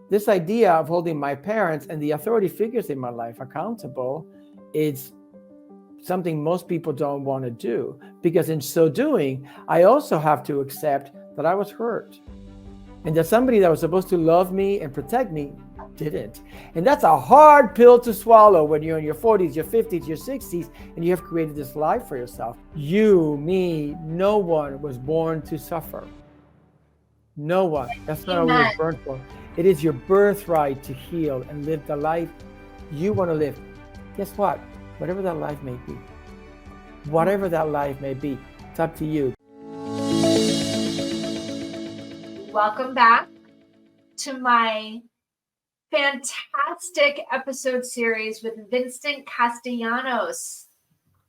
this idea of holding my parents and the authority figures in my life accountable is something most people don't want to do, because in so doing, I also have to accept that I was hurt and that somebody that was supposed to love me and protect me didn't. And that's a hard pill to swallow when you're in your 40s, your 50s, your 60s, and you have created this life for yourself. You, me, no one was born to suffer. No one. That's not what we were born for. It is your birthright to heal and live the life you want to live. Guess what? Whatever that life may be. Whatever that life may be, it's up to you. Welcome back to my fantastic episode series with Vincent Castellanos.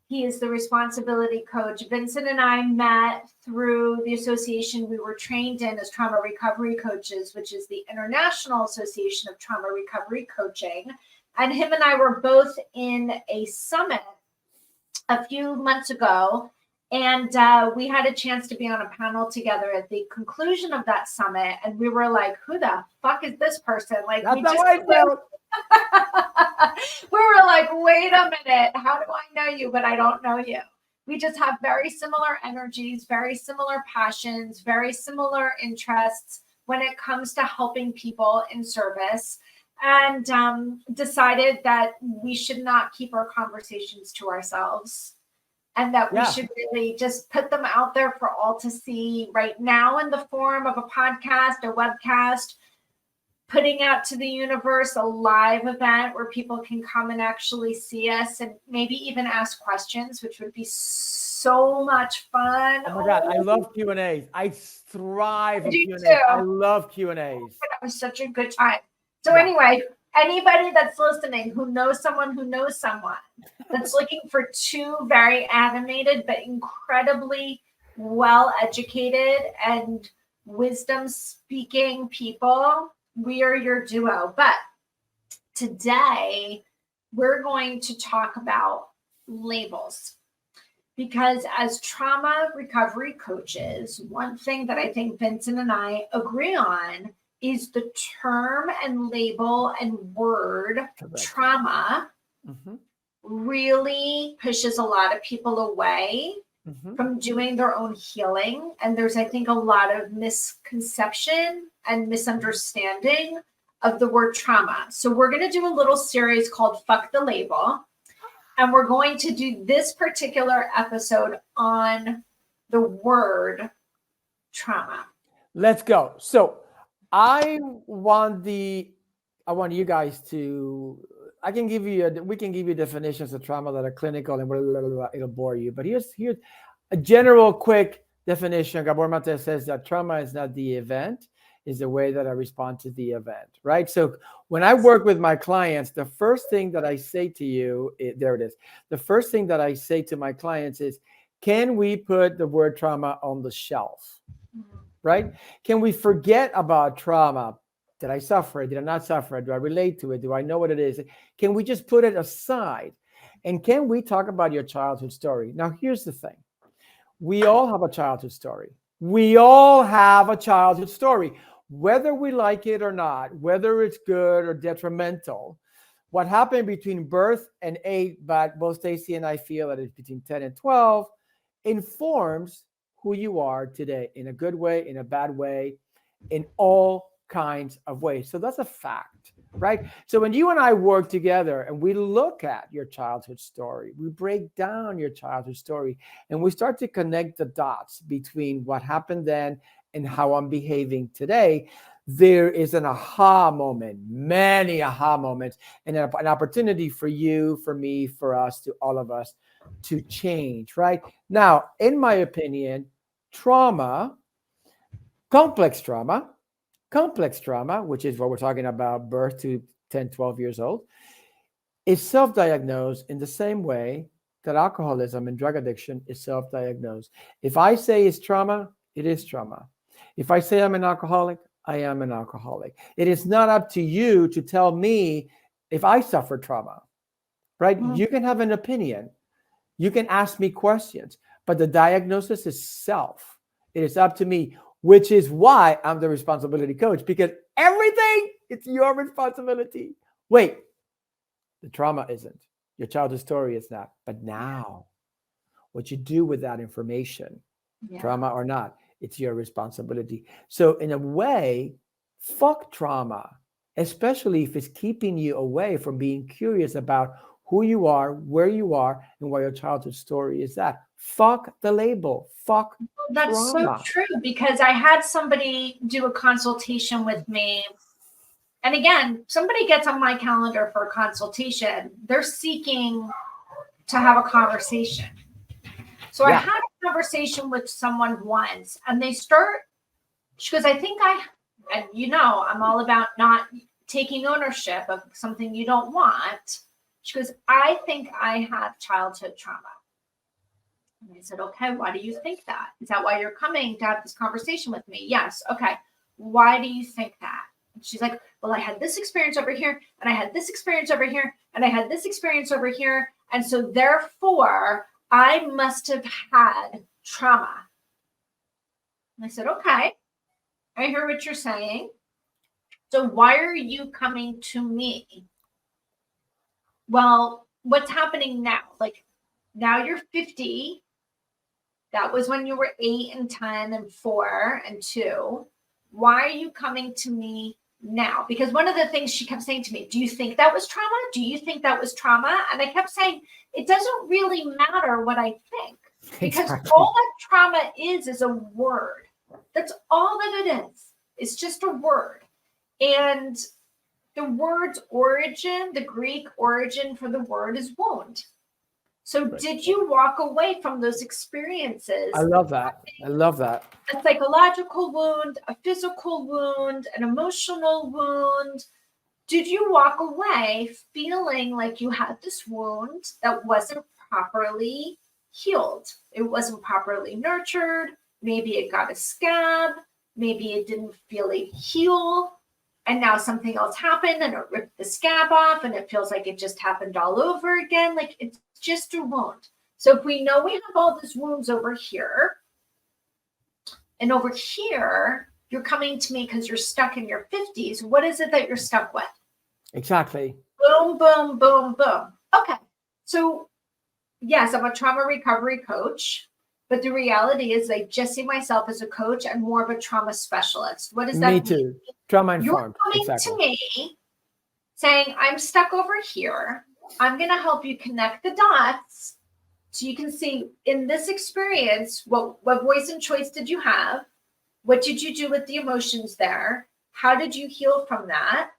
He is the responsibility coach. Vincent and I met through the association we were trained in as trauma recovery coaches, which is the International Association of Trauma Recovery Coaching. And him and I were both in a summit a few months ago. And we had a chance to be on a panel together at the conclusion of that summit. And we were like, who the fuck is this person? Like, we were like, wait a minute. How do I know you? But I don't know you. We just have very similar energies, very similar passions, very similar interests when it comes to helping people in service. And decided that we should not keep our conversations to ourselves. And that we should really just put them out there for all to see right now in the form of a podcast, a webcast, putting out to the universe a live event where people can come and actually see us and maybe even ask questions, which would be so much fun. Oh my God, I love Q&As. I thrive on Q&As. I love Q&As. That was such a good time. So anyway, anybody that's listening who knows someone that's looking for two very animated but incredibly well-educated and wisdom-speaking people, we are your duo. But today, we're going to talk about labels. Because as trauma recovery coaches, one thing that I think Vincent and I agree on is the term and label and word trauma really pushes a lot of people away from doing their own healing. And there's, I think, a lot of misconception and misunderstanding of the word trauma. So we're going to do a little series called Fuck the Label. And we're going to do this particular episode on the word trauma. Let's go. So I want you guys to, we can give you definitions of trauma that are clinical and it'll bore you. But here's a general quick definition. Gabor Mate says that trauma is not the event, is the way that I respond to the event, right? So when I work with my clients, the first thing that I say to you, the first thing that I say to my clients is, can we put the word trauma on the shelf? Right? Can we forget about trauma? Did I suffer it? Did I not suffer it? Do I relate to it? Do I know what it is? Can we just put it aside? And can we talk about your childhood story? Now, here's the thing. We all have a childhood story. Whether we like it or not, whether it's good or detrimental. What happened between birth and 8, but both Stacy and I feel that it's between 10 and 12, informs who you are today, in a good way, in a bad way, in all kinds of ways. So that's a fact, right? So when you and I work together and we look at your childhood story, we break down your childhood story, and we start to connect the dots between what happened then and how I'm behaving today, there is an aha moment, many aha moments, and an opportunity for you, for me, for us, to all of us to change, right? Now, in my opinion, trauma, complex trauma, which is what we're talking about, birth to 10, 12 years old, is self-diagnosed in the same way that alcoholism and drug addiction is self-diagnosed. If I say it's trauma, it is trauma. If I say I'm an alcoholic, I am an alcoholic. It is not up to you to tell me if I suffer trauma, right? You can have an opinion. You can ask me questions, but the diagnosis is self. It is up to me, which is why I'm the responsibility coach, because everything. It's your responsibility. Wait, the trauma isn't. Your childhood story is not. But now, what you do with that information, Yeah. trauma or not, it's your responsibility. So in a way, fuck trauma, especially if it's keeping you away from being curious about who you are, where you are, and where your childhood story is at. Fuck the label. Fuck That's trauma. so true, because I had somebody do a consultation with me. And again, somebody gets on my calendar for a consultation, they're seeking to have a conversation. So I Yeah. had a conversation with someone once, and she goes, and I'm all about not taking ownership of something you don't want. She goes, I think I have childhood trauma. And I said, okay, why do you think that? Is that why you're coming to have this conversation with me? Yes. Okay. Why do you think that? And she's like, well, I had this experience over here, and I had this experience over here, and I had this experience over here. And so therefore, I must have had trauma. And I said, okay, I hear what you're saying. So why are you coming to me? Well, what's happening now? Like, now you're 50. That was when you were 8 and 10 and 4 and 2. Why are you coming to me now? Because one of the things she kept saying to me, do you think that was trauma? Do you think that was trauma? And I kept saying, it doesn't really matter what I think, because Exactly. all that trauma is a word. That's all that it is. It's just a word. And the word's origin, the Greek origin for the word is wound. So did you walk away from those experiences? I love that. I love that. A psychological wound, a physical wound, an emotional wound. Did you walk away feeling like you had this wound that wasn't properly healed? It wasn't properly nurtured. Maybe it got a scab. Maybe it didn't fully heal. And now something else happened and it ripped the scab off, and it feels like it just happened all over again. Like, it's just a wound. So if we know we have all these wounds over here, and over here, you're coming to me because you're stuck in your 50s, what is it that you're stuck with? Exactly. Boom, boom, boom, boom. Okay. So yes, I'm a trauma recovery coach, but the reality is I just see myself as a coach and more of a trauma specialist. What does that mean? Me too. Trauma informed. You're coming to me saying, I'm stuck over here. I'm going to help you connect the dots so you can see in this experience, what voice and choice did you have? What did you do with the emotions there? How did you heal from that?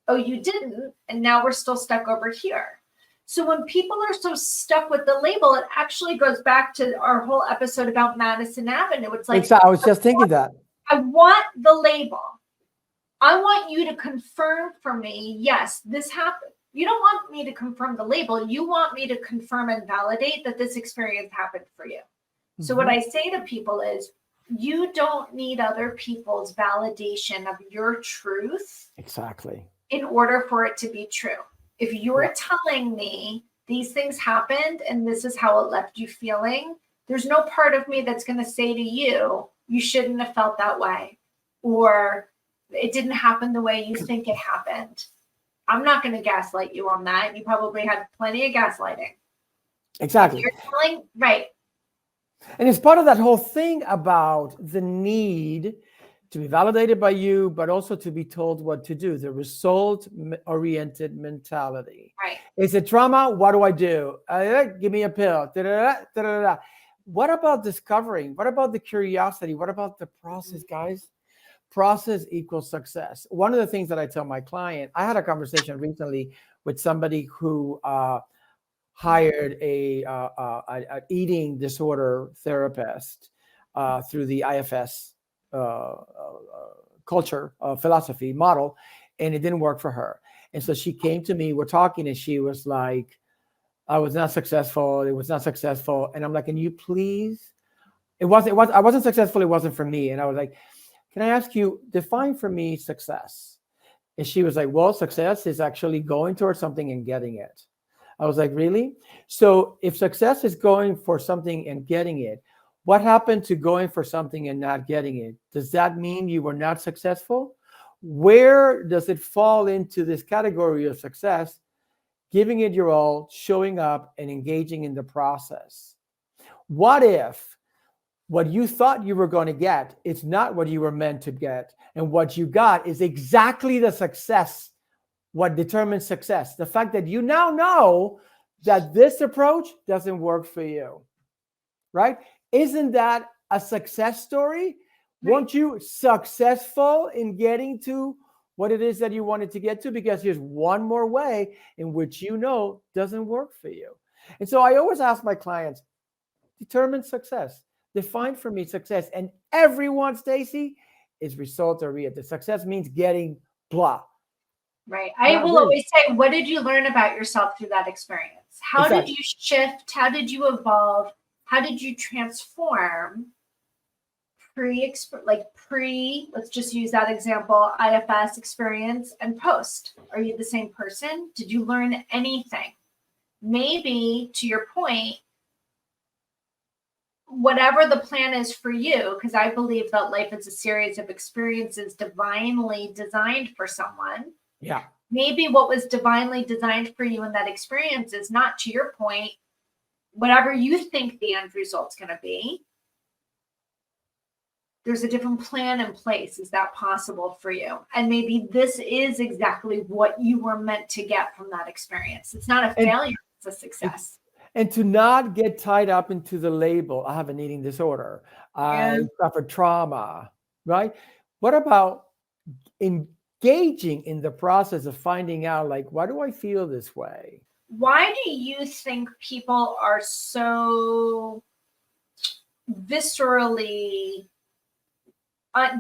Oh, you didn't. And now we're still stuck over here. So when people are so stuck with the label, it actually goes back to our whole episode about Madison Avenue. It's like, I was just thinking that. I want the label. I want you to confirm for me, yes, this happened. You don't want me to confirm the label. You want me to confirm and validate that this experience happened for you. Mm-hmm. So what I say to people is, you don't need other people's validation of your truth. Exactly. In order for it to be true. If you're telling me these things happened and this is how it left you feeling, there's no part of me that's going to say to you, you shouldn't have felt that way, or it didn't happen the way you think it happened. I'm not going to gaslight you on that. You probably had plenty of gaslighting. Exactly. You're telling, right. And it's part of that whole thing about the need to be validated by you, but also to be told what to do, the result-oriented mentality. Right. Is it trauma? What do I do? Give me a pill. What about discovering? What about the curiosity? What about the process, guys? Process equals success. One of the things that I tell my client, I had a conversation recently with somebody who hired an eating disorder therapist through the IFS culture philosophy model, and it didn't work for her. And so she came to me, we're talking, and she was like, I was not successful. It was not successful. And I'm like, can you please? I wasn't successful. It wasn't for me. And I was like, can I ask you, define for me success? And she was like, well, success is actually going towards something and getting it. I was like, really? So if success is going for something and getting it, what happened to going for something and not getting it? Does that mean you were not successful? where does it fall into this category of success? Giving it your all, showing up, and engaging in the process. What if what you thought you were going to get is not what you were meant to get, and what you got is exactly the success, what determines success? The fact that you now know that this approach doesn't work for you, right? Isn't that a success story? Right. Weren't you successful in getting to what it is that you wanted to get to? Because here's one more way in which you know doesn't work for you. And so I always ask my clients, determine success. Define for me success. And everyone, Stacy, is result oriented. Success means getting blah. Right. I will always say, what did you learn about yourself through that experience? How did you shift? How did you evolve? How did you transform let's just use that example, IFS experience and post? Are you the same person? Did you learn anything? Maybe, to your point, whatever the plan is for you, because I believe that life is a series of experiences divinely designed for someone. Yeah. Maybe what was divinely designed for you in that experience is not, to your point, whatever you think the end result's going to be. There's a different plan in place. Is that possible for you? And maybe this is exactly what you were meant to get from that experience. It's not a failure, it's a success. And to not get tied up into the label, I have an eating disorder, I suffer trauma, right? What about engaging in the process of finding out, like, why do I feel this way? Why do you think people are so viscerally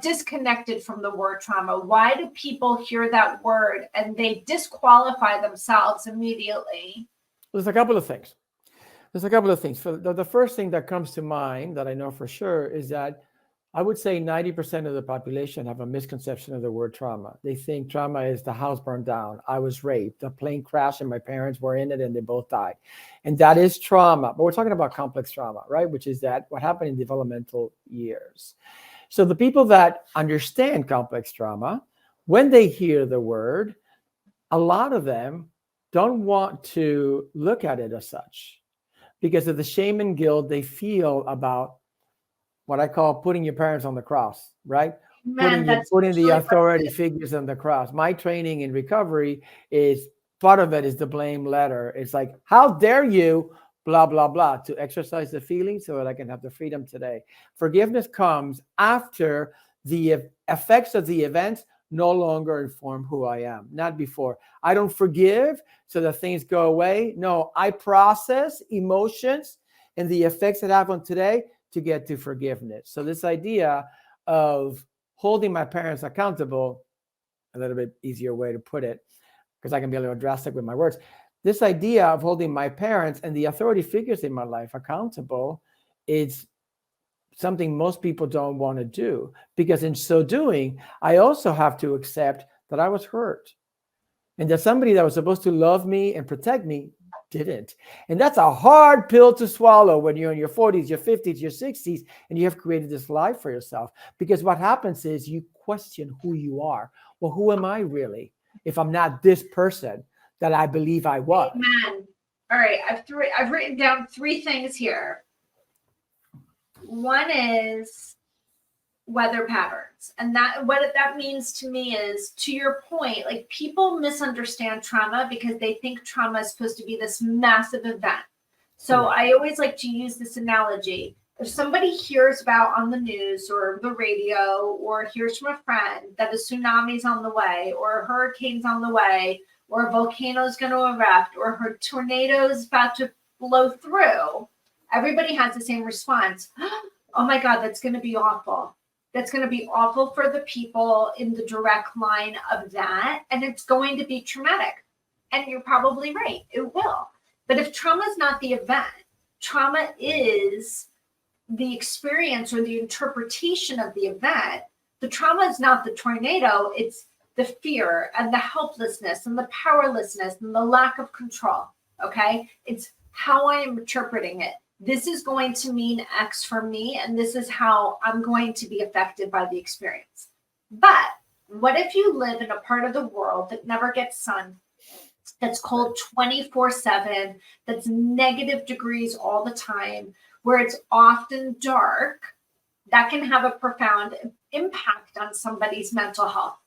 disconnected from the word trauma? Why do people hear that word and they disqualify themselves immediately? There's a couple of things. The first thing that comes to mind that I know for sure is that I would say 90% of the population have a misconception of the word trauma. They think trauma is the house burned down, I was raped, the plane crashed and my parents were in it and they both died. And that is trauma. But we're talking about complex trauma, right? Which is that what happened in developmental years. So the people that understand complex trauma, when they hear the word, a lot of them don't want to look at it as such because of the shame and guilt they feel about what I call putting your parents on the cross, right? Putting the authority figures on the cross. My training in recovery is part of it is the blame letter. It's like, how dare you, blah, blah, blah, to exercise the feeling so that I can have the freedom today. Forgiveness comes after the effects of the events no longer inform who I am, not before. I don't forgive so that things go away. No, I process emotions and the effects that happen today to get to forgiveness. So this idea of holding my parents accountable, a little bit easier way to put it, because I can be a little drastic with my words. This idea of holding my parents and the authority figures in my life accountable is something most people don't want to do, because in so doing, I also have to accept that I was hurt and that somebody that was supposed to love me and protect me didn't. And that's a hard pill to swallow when you're in your 40s, your 50s, your 60s, and you have created this life for yourself. Because what happens is you question who you are. Well, who am I really if I'm not this person that I believe I was? Amen. All right, I've written down 3 things here. One is weather patterns. And that what that means to me is, to your point, like, people misunderstand trauma because they think trauma is supposed to be this massive event. So I always like to use this analogy. If somebody hears about on the news or the radio or hears from a friend that a tsunami's on the way or a hurricane's on the way or a volcano's going to erupt or a tornado's about to blow through, everybody has the same response. Oh my God, that's going to be awful. That's going to be awful for the people in the direct line of that. And it's going to be traumatic. And you're probably right. It will. But if trauma is not the event, trauma is the experience or the interpretation of the event. The trauma is not the tornado. It's the fear and the helplessness and the powerlessness and the lack of control. Okay. It's how I am interpreting it. This is going to mean X for me, and this is how I'm going to be affected by the experience. But What if you live in a part of the world that never gets sun, that's cold 24/7, that's negative degrees all the time, where it's often dark? That can have a profound impact on somebody's mental health,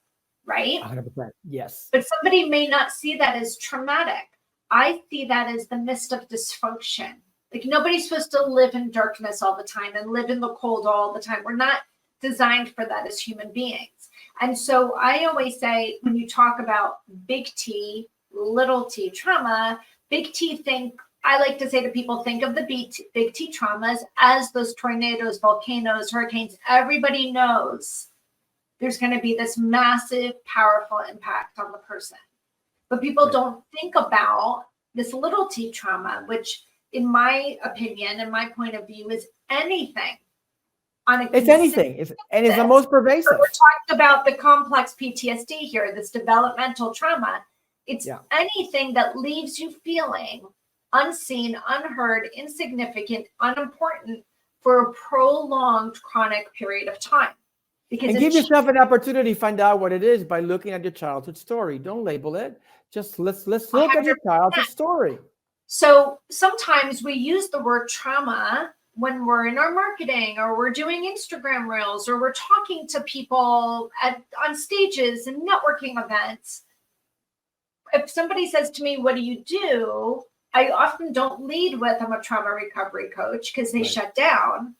right? 100%. Yes. But somebody may not see that as traumatic. I see that as the midst of dysfunction. Like, nobody's supposed to live in darkness all the time and live in the cold all the time. We're not designed for that as human beings. And so I always say, when you talk about big T, little t trauma, big T, I like to say to people, think of the big T traumas as those tornadoes, volcanoes, hurricanes. Everybody knows there's going to be this massive, powerful impact on the person. But people don't think about this little t trauma, which, in my opinion, in my point of view, is anything. It's anything. It's the most pervasive. So we're talking about the complex PTSD here, this developmental trauma. It's anything that leaves you feeling unseen, unheard, insignificant, unimportant for a prolonged chronic period of time. And give yourself an opportunity to find out what it is by looking at your childhood story. Don't label it. Just let's look 100%. At your childhood story. So sometimes we use the word trauma when we're in our marketing, or we're doing Instagram reels, or we're talking to people on stages and networking events. If somebody says to me, "What do you do?" I often don't lead with, "I'm a trauma recovery coach," because they shut down.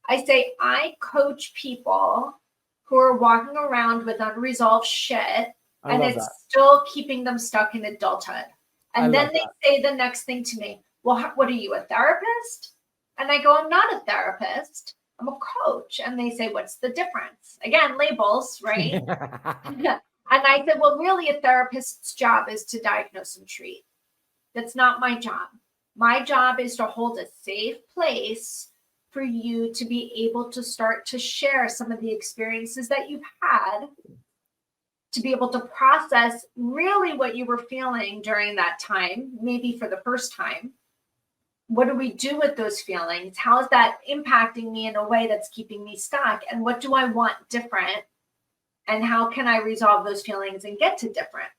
I say, I coach people who are walking around with unresolved shit, and it's still keeping them stuck in adulthood. And then they say the next thing to me, "Well, what are you, a therapist?" And I go, "I'm not a therapist. I'm a coach." And they say, "What's the difference?" Again, labels, right? And I said, "Well, really, a therapist's job is to diagnose and treat. That's not my job. My job is to hold a safe place for you to be able to start to share some of the experiences that you've had, to be able to process really what you were feeling during that time, maybe for the first time. What do we do with those feelings? How is that impacting me in a way that's keeping me stuck? And what do I want different? And how can I resolve those feelings and get to different?"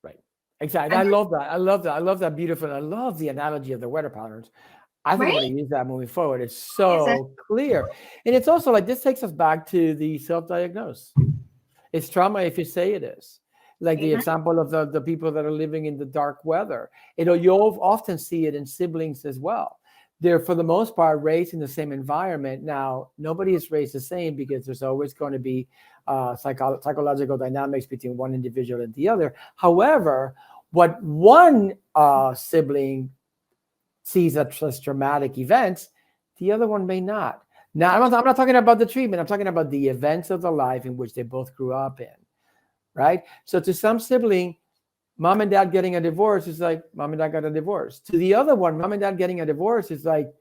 Right. Exactly. I love that. I love that. I love that. Beautiful. I love the analogy of the weather patterns. I think I'm going to use that moving forward. It's so clear. And it's also like, this takes us back to the self-diagnose. It's trauma if you say it is. Like the example of the people that are living in the dark weather. You'll often see it in siblings as well. They're, for the most part, raised in the same environment. Now, nobody is raised the same, because there's always going to be psychological dynamics between one individual and the other. However, what one sibling sees as traumatic events, the other one may not. Now, I'm not talking about the treatment. I'm talking about the events of the life in which they both grew up in, right? So to some sibling, mom and dad getting a divorce is like, mom and dad got a divorce. To the other one, mom and dad getting a divorce is like,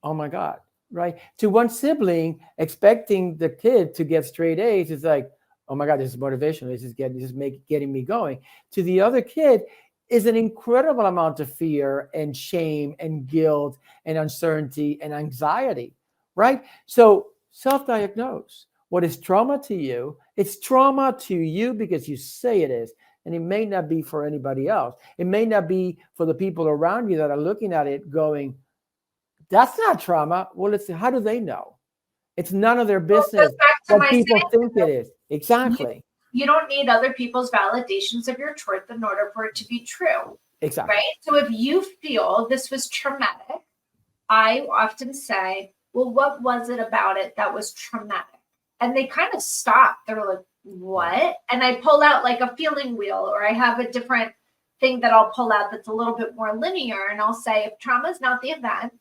oh my God, right? To one sibling, expecting the kid to get straight A's is like, oh my God, this is motivational. This is getting me going. To the other kid is an incredible amount of fear and shame and guilt and uncertainty and anxiety, right? So self-diagnose. What is trauma to you? It's trauma to you because you say it is. And it may not be for anybody else. It may not be for the people around you that are looking at it going, that's not trauma. Well, how do they know? It's none of their business what people think it is. Exactly. You don't need other people's validations of your truth in order for it to be true. Exactly. Right? So if you feel this was traumatic, I often say, well, what was it about it that was traumatic? And they kind of stop. They're like, what? And I pull out like a feeling wheel, or I have a different thing that I'll pull out that's a little bit more linear. And I'll say, if trauma is not the event,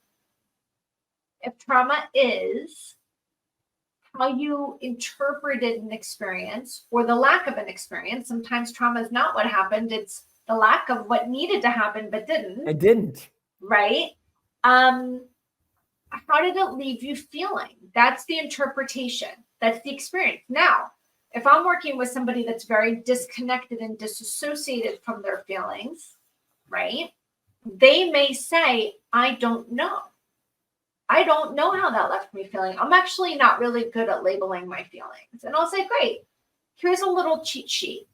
if trauma is how you interpreted an experience or the lack of an experience, sometimes trauma is not what happened. It's the lack of what needed to happen, but didn't. It didn't. Right? How did it leave you feeling? That's the interpretation. That's the experience. Now, if I'm working with somebody that's very disconnected and disassociated from their feelings, right? They may say, I don't know. I don't know how that left me feeling. I'm actually not really good at labeling my feelings. And I'll say, great. here's a little cheat sheet.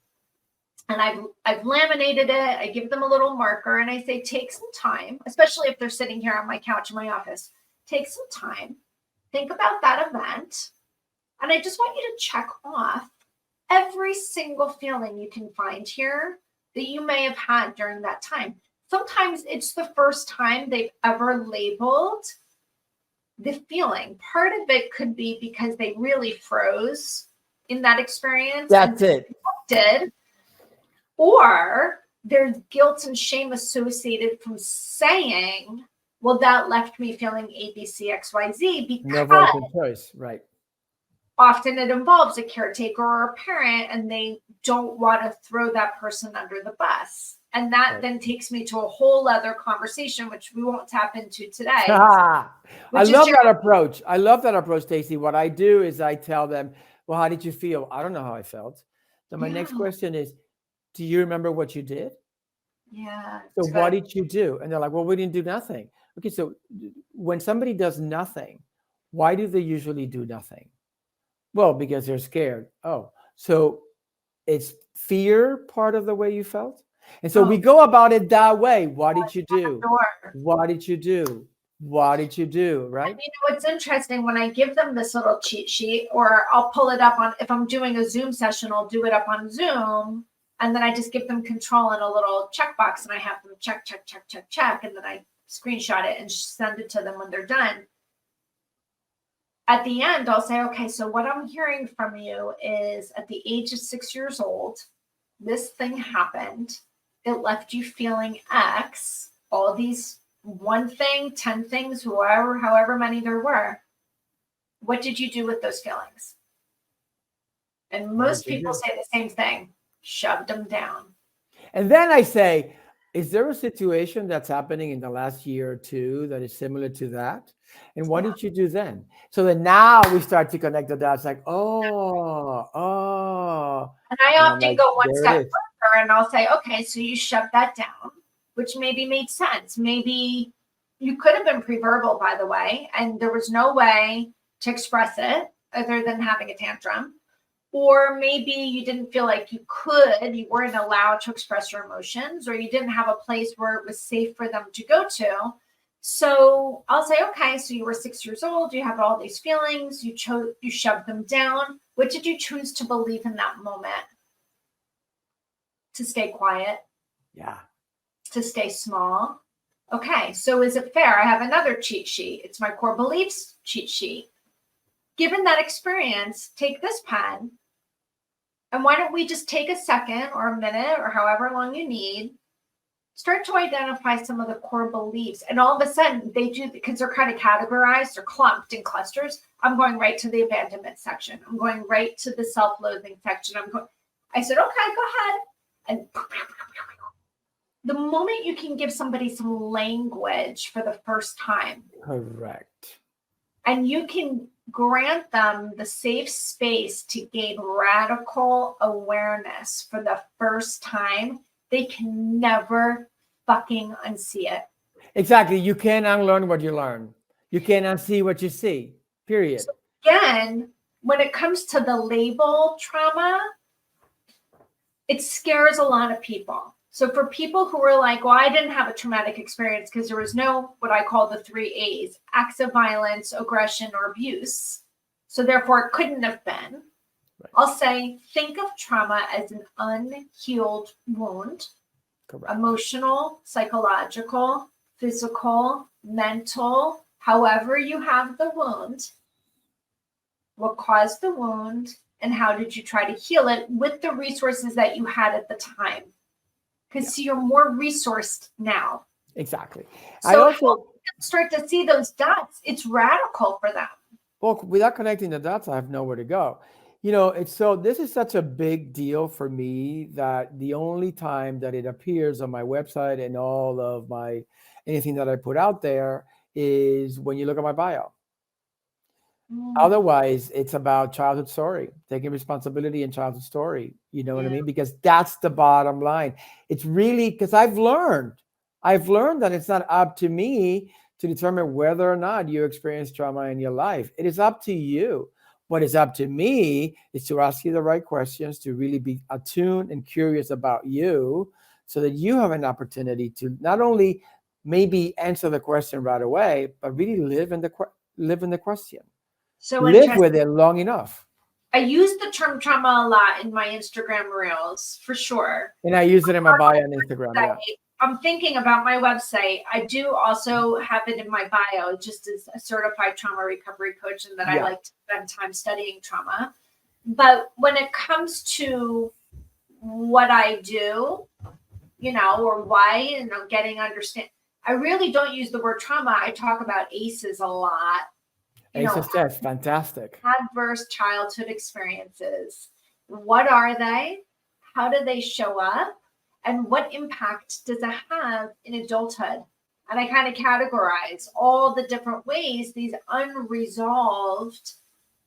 And I've laminated it. I give them a little marker and I say, take some time, especially if they're sitting here on my couch in my office, take some time, think about that event. And I just want you to check off every single feeling you can find here that you may have had during that time. Sometimes it's the first time they've ever labeled the feeling. Part of it could be because they really froze in that experience. That's it. Did. Or there's guilt and shame associated from saying, well, that left me feeling A, B, C, X, Y, Z, because no voice and choice, right? Often it involves a caretaker or a parent, and they don't want to throw that person under the bus. And that then takes me to a whole other conversation, which we won't tap into today. I love that approach. I love that approach, Stacey. What I do is I tell them, well, how did you feel? I don't know how I felt. Then my next question is, do you remember what you did? Yeah. So what did you do? And they're like, well, we didn't do nothing. Okay, so when somebody does nothing, why do they usually do nothing? Well, because they're scared. Oh, so it's fear part of the way you felt? And so we go about it that way. What did you do? What did you do? What did you do? Right? And you know, it's interesting when I give them this little cheat sheet, or I'll pull it up on, if I'm doing a Zoom session, I'll do it up on Zoom. And then I just give them control in a little checkbox and I have them check. And then I screenshot it and send it to them when they're done. At the end, I'll say, okay, so what I'm hearing from you is at the age of 6 years old, this thing happened. It left you feeling X, all these one thing, 10 things, however many there were. What did you do with those feelings? And most people say the same thing. Shoved them down. And then I say, is there a situation that's happening in the last year or two that is similar to that? And what did you do then? So then now we start to connect the dots like, oh. And I often go one step further and I'll say, okay, so you shoved that down, which maybe made sense. Maybe you could have been pre-verbal, by the way, and there was no way to express it other than having a tantrum. Or maybe you didn't feel like you weren't allowed to express your emotions, or you didn't have a place where it was safe for them to go to. So I'll say, okay, so you were 6 years old, you have all these feelings, you shoved them down. What did you choose to believe in that moment? To stay quiet? Yeah. To stay small? Okay, so is it fair? I have another cheat sheet. It's my core beliefs cheat sheet. Given that experience, take this pen. And why don't we just take a second or a minute or however long you need, start to identify some of the core beliefs. And all of a sudden they do, because they're kind of categorized or clumped in clusters. I'm going right to the abandonment section. I'm going right to the self-loathing section. I said, okay, go ahead. And the moment you can give somebody some language for the first time. Correct. And you can grant them the safe space to gain radical awareness for the first time, they can never fucking unsee it. Exactly. You can't unlearn what you learn. You can't unsee what you see, period. So again, when it comes to the label trauma, it scares a lot of people. So for people who are like, well, I didn't have a traumatic experience because there was no, what I call the 3 A's, acts of violence, aggression, or abuse. So therefore it couldn't have been. Right. I'll say, think of trauma as an unhealed wound. Correct. Emotional, psychological, physical, mental, however you have the wound, what caused the wound, and how did you try to heal it with the resources that you had at the time. Because you're more resourced now. Exactly. So I also start to see those dots. It's radical for them. Well, without connecting the dots, I have nowhere to go. You know, this is such a big deal for me that the only time that it appears on my website and all of anything that I put out there is when you look at my bio. Otherwise, it's about childhood story, taking responsibility in childhood story. You know what I mean? Because that's the bottom line. It's really, because I've learned that it's not up to me to determine whether or not you experience trauma in your life. It is up to you. What is up to me is to ask you the right questions, to really be attuned and curious about you, so that you have an opportunity to not only maybe answer the question right away, but really live in the question. So Live interesting. with it long enough. I use the term trauma a lot in my Instagram reels, for sure. And I use it in my bio on Instagram. Yeah. I'm thinking about my website. I do also have it in my bio, just as a certified trauma recovery coach, and that I like to spend time studying trauma. But when it comes to what I do, or why, and I'm getting I really don't use the word trauma. I talk about ACEs a lot. ACEs, yes, fantastic. Adverse childhood experiences. What are they? How do they show up? And what impact does it have in adulthood? And I kind of categorize all the different ways these unresolved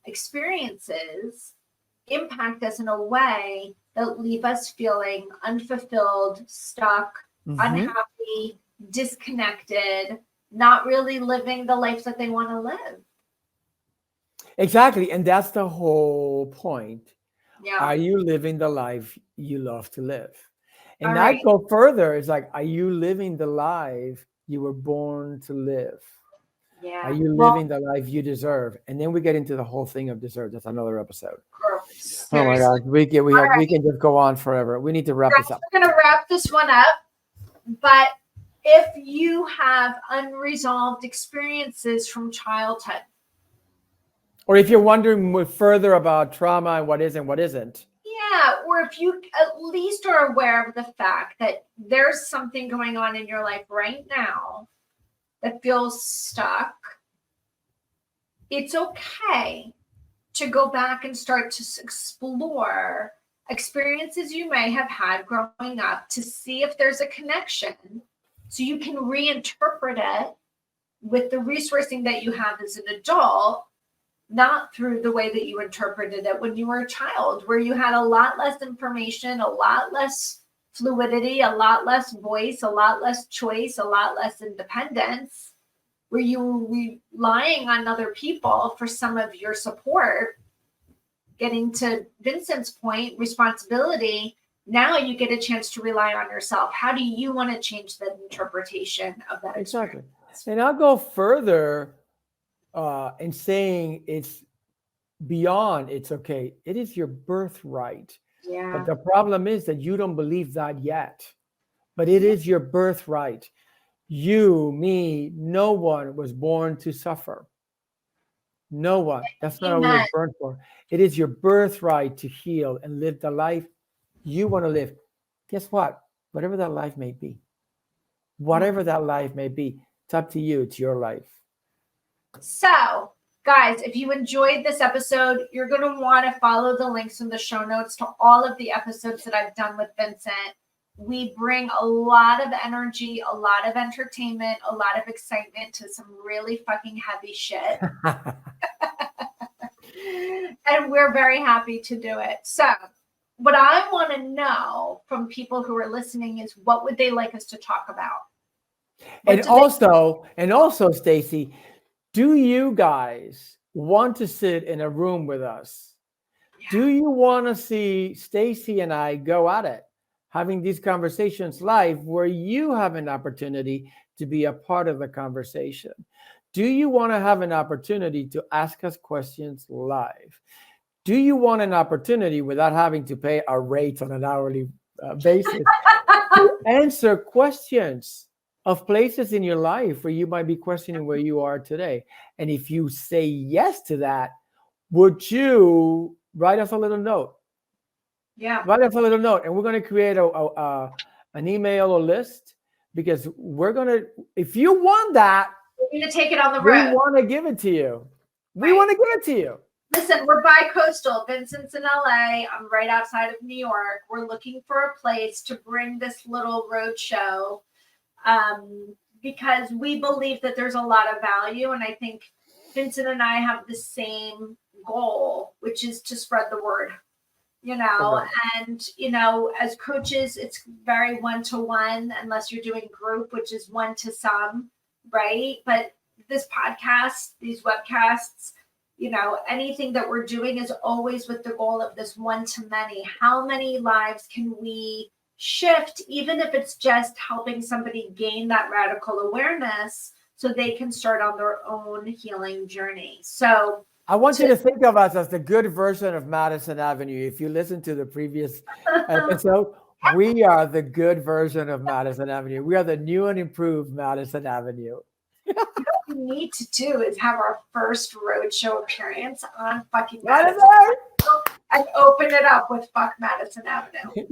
experiences impact us in a way that leave us feeling unfulfilled, stuck, unhappy, disconnected, not really living the life that they want to live. Exactly. And that's the whole point. Yeah. Are you living the life you love to live? And I go further. It's like, are you living the life you were born to live? Yeah. Are you living the life you deserve? And then we get into the whole thing of deserve. That's another episode. Seriously. Oh my God, we can just go on forever. We need to wrap this up. We're going to wrap this one up. But if you have unresolved experiences from childhood, or if you're wondering further about trauma and what is and what isn't. Yeah, or if you at least are aware of the fact that there's something going on in your life right now that feels stuck, it's okay to go back and start to explore experiences you may have had growing up to see if there's a connection, so you can reinterpret it with the resourcing that you have as an adult, not through the way that you interpreted it when you were a child, where you had a lot less information, a lot less fluidity, a lot less voice, a lot less choice, a lot less independence, where you were relying on other people for some of your support. Getting to Vincent's point, responsibility, now you get a chance to rely on yourself. How do you want to change the interpretation of that? Exactly. And I'll go further in saying it's beyond it's okay. It is your birthright. Yeah. But the problem is that you don't believe that yet. But it is your birthright. You, me, no one was born to suffer. No one. That's not what we were born for. It is your birthright to heal and live the life you want to live. Guess what? Whatever that life may be. Whatever that life may be, it's up to you. It's your life. So, guys, if you enjoyed this episode, you're going to want to follow the links in the show notes to all of the episodes that I've done with Vincent. We bring a lot of energy, a lot of entertainment, a lot of excitement to some really fucking heavy shit. And we're very happy to do it. So, what I want to know from people who are listening is, what would they like us to talk about? And also, Stacy, do you guys want to sit in a room with us? Yeah. Do you want to see Stacy and I go at it, having these conversations live, where you have an opportunity to be a part of the conversation? Do you want to have an opportunity to ask us questions live? Do you want an opportunity, without having to pay our rates on an hourly basis, to answer questions of places in your life where you might be questioning where you are today? And if you say yes to that, would you write us a little note? Yeah. Write us a little note, and we're going to create an email or list, because we're going to, if you want that, we're going to take it on the road. We want to give it to you. We want to give it to you. Listen, we're bi-coastal. Vincent's in LA. I'm right outside of New York. We're looking for a place to bring this little road show, because we believe that there's a lot of value. And I think Vincent and I have the same goal, which is to spread the word, and, as coaches, it's very one-to-one, unless you're doing group, which is one to some, right? But this podcast, these webcasts, anything that we're doing is always with the goal of this one to many. How many lives can we shift, even if it's just helping somebody gain that radical awareness so they can start on their own healing journey? So I want you to think of us as the good version of Madison Avenue. If you listen to the previous episode, we are the good version of Madison Avenue. We are the new and improved Madison Avenue. What we need to do is have our first roadshow appearance on fucking Madison and open it up with Fuck Madison Avenue.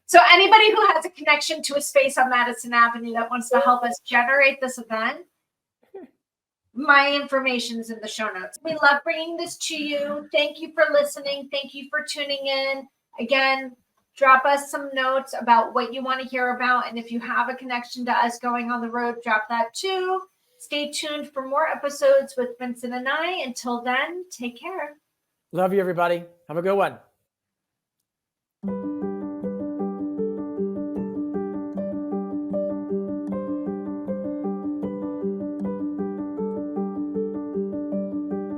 So anybody who has a connection to a space on Madison Avenue that wants to help us generate this event, my information's in the show notes. We love bringing this to you. Thank you for listening. Thank you for tuning in. Again, drop us some notes about what you want to hear about. And if you have a connection to us going on the road, drop that too. Stay tuned for more episodes with Vincent and I. Until then, take care. Love you, everybody. Have a good one.